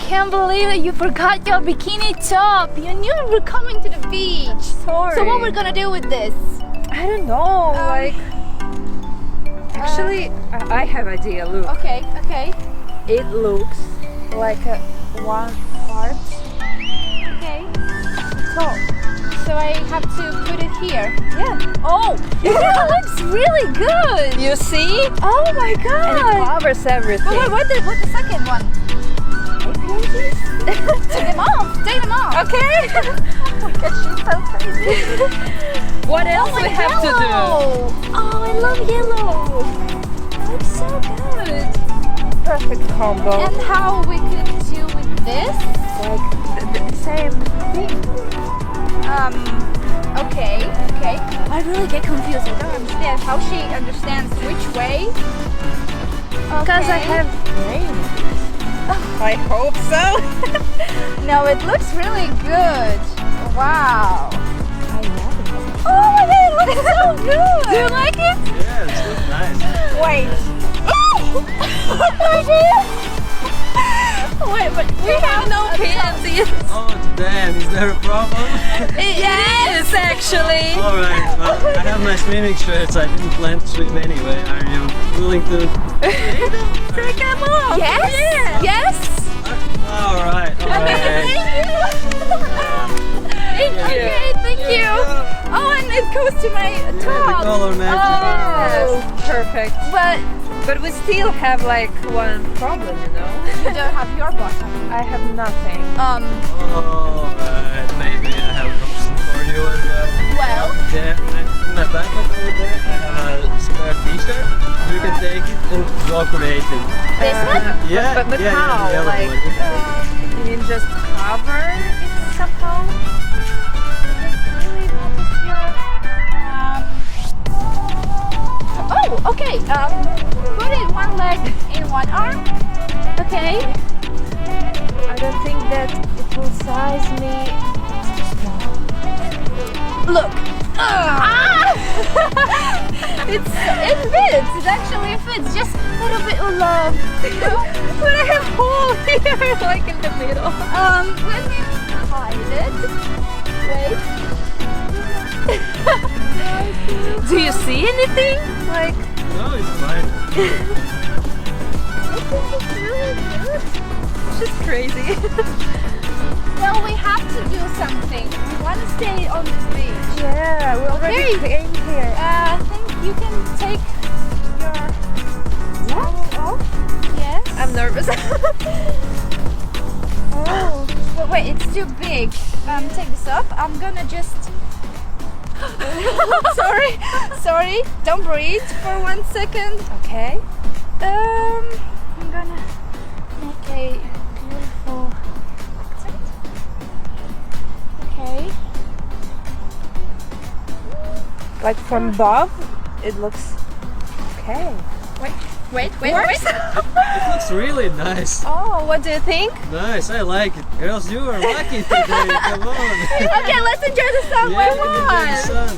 can't believe it. You forgot your bikini top. You knew we were coming to the beach. Sorry. So what we're gonna do with this? I don't know. Actually, I have idea. Look. Okay, okay. It looks like a one part. Okay. So I have to put it here. Yeah. Oh, it looks really good. You see? Oh my And it god. covers everything. But what's the second one? Take them off. Take them off. Okay. Because she's so crazy. What else we have to do? Oh, I love yellow. Looks so good. Perfect combo. And how we could do with this? Like the same thing. Okay. I really get confused. I don't understand how she understands which way. Because I have names. I hope so. No, it looks really good. Wow. I love it. Oh my god, it looks so good. Do you like it? Yeah, it looks nice. Wait. Wait, but we have no pants. Oh, damn, is there a problem? Yes, actually. Alright, well, I have my swimming shirts. I didn't plan to swim anyway. Are you willing to Take them off. Yes? Yeah. Yes? Alright, alright. Thank you. Okay, thank you. Oh, and it goes to my The top. color matches. Oh, Yes, perfect. But we still have like one problem, you know. you don't have your bottom. I have nothing. Alright, maybe I have an option for you as well. Well, Yeah, in my backpack over there, I have a spare t-shirt. You can take it and go creative. this one? Yeah, But yeah, how? the yellow Like, one. you mean just cover it somehow? Really matches your. Oh, okay. Put it one leg in one arm. Okay. I don't think that it will size me. Look. It fits. It actually fits. Just a little bit of love. But I have hole here, like in the middle. Let me hide it. Wait. Do you see anything? Like, No, it's fine. she's crazy. Well, we have to do something. We want to stay on this beach. Yeah, we already came here. I think you can take your towel off. Yes. I'm nervous. Oh. Wait, it's too big. Take this off. I'm gonna just. Sorry. Don't breathe for 1 second. Okay. I'm gonna make a beautiful accent. Okay. Like from above, it looks okay. Wait. It looks really nice. Oh, what do you think? Nice, I like it. Girls, you are lucky today. Come on. Okay, let's enjoy the sun. Yeah, enjoy the sun.